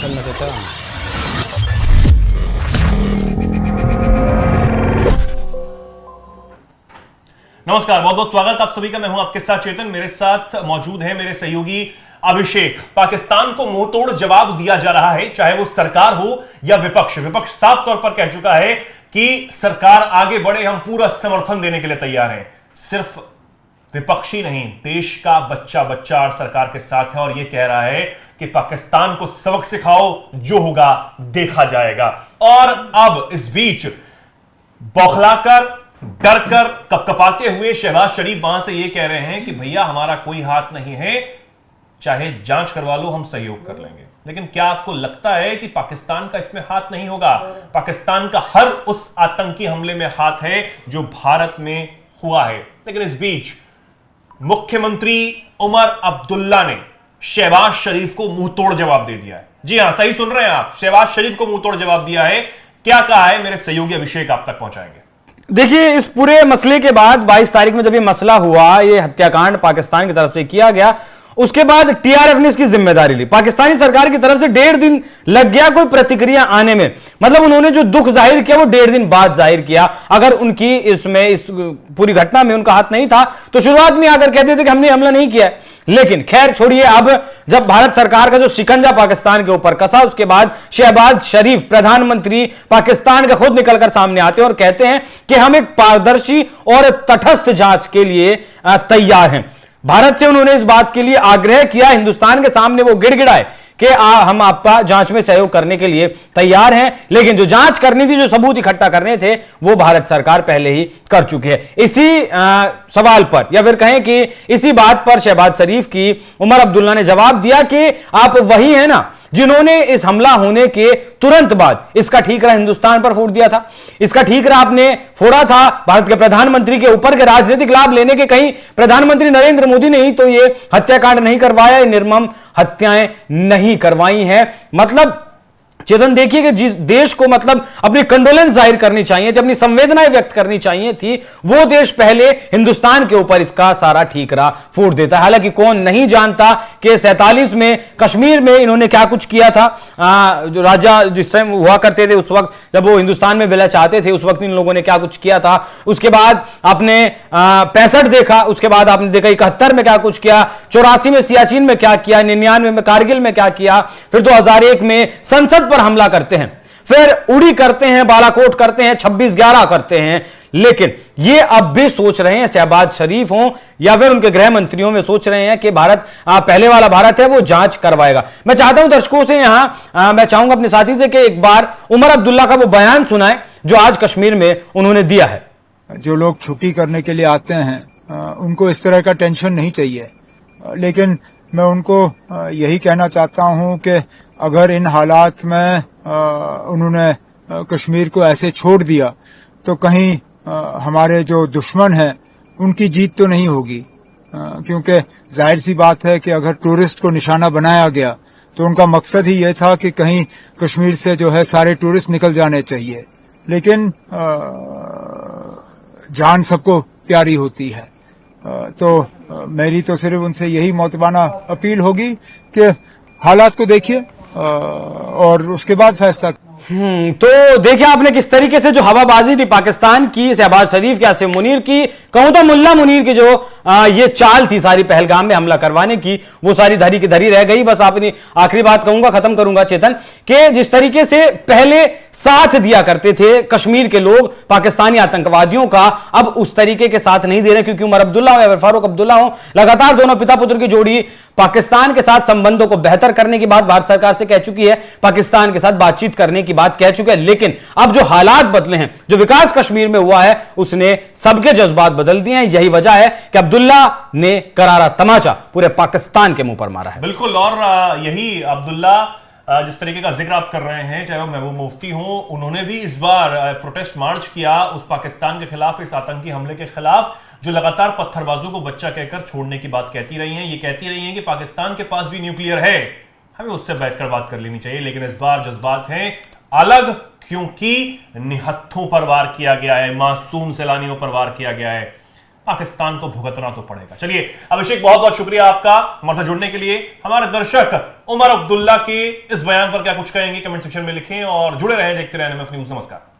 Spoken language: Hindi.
चलना चाचा। नमस्कार, बहुत बहुत स्वागत आप सभी का। मैं हूं आपके साथ चेतन। मेरे साथ मौजूद है मेरे सहयोगी अभिषेक। पाकिस्तान को मुंह तोड़ जवाब दिया जा रहा है, चाहे वो सरकार हो या विपक्ष। विपक्ष साफ तौर पर कह चुका है कि सरकार आगे बढ़े, हम पूरा समर्थन देने के लिए तैयार हैं। सिर्फ विपक्षी नहीं, देश का बच्चा बच्चा सरकार के साथ है और यह कह रहा है कि पाकिस्तान को सबक सिखाओ, जो होगा देखा जाएगा। और अब इस बीच बौखलाकर, डरकर, कपकपाते हुए शहबाज शरीफ वहां से यह कह रहे हैं कि भैया हमारा कोई हाथ नहीं है, चाहे जांच करवा लो, हम सहयोग कर लेंगे। लेकिन क्या आपको लगता है कि पाकिस्तान का इसमें हाथ नहीं होगा? पाकिस्तान का हर उस आतंकी हमले में हाथ है जो भारत में हुआ है। लेकिन इस बीच मुख्यमंत्री उमर अब्दुल्ला ने शहबाज शरीफ को मुंह तोड़ जवाब दे दिया है। जी हां, सही सुन रहे हैं आप, शहबाज शरीफ को मुंह तोड़ जवाब दिया है। क्या कहा है मेरे सहयोगी अभिषेक आप तक पहुंचाएंगे। देखिए, इस पूरे मसले के बाद 22 तारीख में जब ये मसला हुआ, ये हत्याकांड पाकिस्तान की तरफ से किया गया, उसके बाद टीआरएफ ने इसकी जिम्मेदारी ली। पाकिस्तानी सरकार की तरफ से 1.5 दिन लग गया कोई प्रतिक्रिया आने में। मतलब उन्होंने जो दुख जाहिर किया वो 1.5 दिन बाद जाहिर किया। अगर उनकी इसमें, इस पूरी घटना में उनका हाथ नहीं था तो शुरुआत में आकर कहते थे कि हमने हमला नहीं किया है। लेकिन खैर छोड़िए, अब जब भारत सरकार का जो शिकंजा पाकिस्तान के ऊपर कसा, उसके बाद शहबाज शरीफ प्रधानमंत्री पाकिस्तान का खुद निकलकर सामने आते हैं और कहते हैं कि हम एक पारदर्शी और तटस्थ जांच के लिए तैयार हैं। भारत से उन्होंने इस बात के लिए आग्रह किया, हिंदुस्तान के सामने वो गिड़गिड़ाए कि हम आपका जांच में सहयोग करने के लिए तैयार हैं। लेकिन जो जांच करनी थी, जो सबूत इकट्ठा करने थे, वो भारत सरकार पहले ही कर चुकी है। इसी सवाल पर, या फिर कहें कि इसी बात पर शहबाज शरीफ की उमर अब्दुल्ला ने जवाब दिया कि आप वही हैं ना जिन्होंने इस हमला होने के तुरंत बाद इसका ठीकरा हिंदुस्तान पर फोड़ दिया था। इसका ठीकरा आपने फोड़ा था भारत के प्रधानमंत्री के ऊपर के राजनीतिक लाभ लेने के। कहीं प्रधानमंत्री नरेंद्र मोदी ने ही तो ये हत्याकांड नहीं करवाया, निर्मम हत्याएं नहीं करवाई हैं। मतलब चेतन, देखिए कि जिस देश को मतलब अपनी कंडोलेंस जाहिर करनी चाहिए थी, अपनी संवेदनाएं व्यक्त करनी चाहिए थी, वो देश पहले हिंदुस्तान के ऊपर इसका सारा ठीकरा फोड़ देता है। हालांकि कौन नहीं जानता कि 47 में कश्मीर में इन्होंने क्या कुछ किया था। जो राजा जिस टाइम हुआ करते थे, उस वक्त जब वो हिंदुस्तान में विलय चाहते थे, उस वक्त इन लोगों ने क्या कुछ किया था। उसके बाद आपने 65 देखा, उसके बाद आपने देखा 71 में क्या कुछ किया, 84 में सियाचिन में क्या किया, 99 में कारगिल में क्या किया, फिर 2001 में संसद पर हमला करते हैं, फिर उड़ी करते हैं, बालाकोट करते हैं, 26/11 करते हैं। लेकिन ये अब भी सोच रहे हैं, शहबाज शरीफ हों या फिर उनके गृह मंत्रियों में सोच रहे हैं कि भारत पहले वाला भारत है, वो जांच करवाएगा। मैं चाहता हूं दर्शकों से यहां मैं चाहूंगा अपने साथी से कि एक बार उमर अब्दुल्ला का वो बयान सुनाए जो आज कश्मीर में उन्होंने दिया है। जो लोग छुट्टी करने के लिए आते हैं उनको इस तरह का टेंशन नहीं चाहिए। लेकिन मैं उनको यही कहना चाहता हूं कि अगर इन हालात में उन्होंने कश्मीर को ऐसे छोड़ दिया तो कहीं हमारे जो दुश्मन हैं उनकी जीत तो नहीं होगी। क्योंकि जाहिर सी बात है कि अगर टूरिस्ट को निशाना बनाया गया तो उनका मकसद ही ये था कि कहीं कश्मीर से जो है सारे टूरिस्ट निकल जाने चाहिए। लेकिन जान सबको प्यारी होती है। तो मेरी तो सिर्फ उनसे यही मोतबाना अपील होगी कि हालात को देखिए और उसके बाद फैसला। तो देखिए आपने किस तरीके से जो हवाबाजी थी पाकिस्तान की, शहबाज शरीफ की, आसिम मुनीर की, कहूं तो मुल्ला मुनीर की जो ये चाल थी सारी पहलगाम में हमला करवाने की, वो सारी धरी की धरी रह गई। बस आपने आखिरी बात कहूंगा, खत्म करूंगा चेतन, कि जिस तरीके से पहले साथ दिया करते थे कश्मीर के लोग पाकिस्तानी आतंकवादियों का, अब उस तरीके के साथ नहीं दे रहे। क्योंकि उमर अब्दुल्ला हो या फारूक अब्दुल्ला हो, लगातार दोनों पिता पुत्र की जोड़ी पाकिस्तान के साथ संबंधों को बेहतर करने की बात भारत सरकार से कह चुकी है, पाकिस्तान के साथ बातचीत करने की बात कह चुके हैं। लेकिन अब जो हालात बदले हैं, जो विकास कश्मीर में हुआ है, उसने सबके जज्बात बदल दिए हैं। यही वजह है कि अब्दुल्ला ने करारा तमाचा पूरे पाकिस्तान के मुंह पर मारा है। बिल्कुल, और यही अब्दुल्ला जिस तरीके का जिक्र आप कर रहे हैं, चाहे वो महबूब मुफ्ती हो, उन्होंने भी इस बार प्रोटेस्ट मार्च किया उस पाकिस्तान के खिलाफ, इस आतंकी हमले के खिलाफ, जो लगातार पत्थरबाजों को बच्चा कहकर छोड़ने की बात कहती रही हैं। ये कहती रही हैं कि पाकिस्तान के पास भी न्यूक्लियर है, हमें उससे बैठकर बात कर लेनी चाहिए। लेकिन इस बार जज्बात हैं अलग, क्योंकि निहत्थों पर वार किया गया है, मासूम सैलानियों पर वार किया गया है। पाकिस्तान को भुगतना तो पड़ेगा। चलिए अभिषेक, बहुत बहुत शुक्रिया आपका हमारे साथ जुड़ने के लिए। हमारे दर्शक उमर अब्दुल्ला के इस बयान पर क्या कुछ कहेंगे कमेंट सेक्शन में लिखें और जुड़े रहें, देखते रहें एनएमएफ न्यूज़। नमस्कार।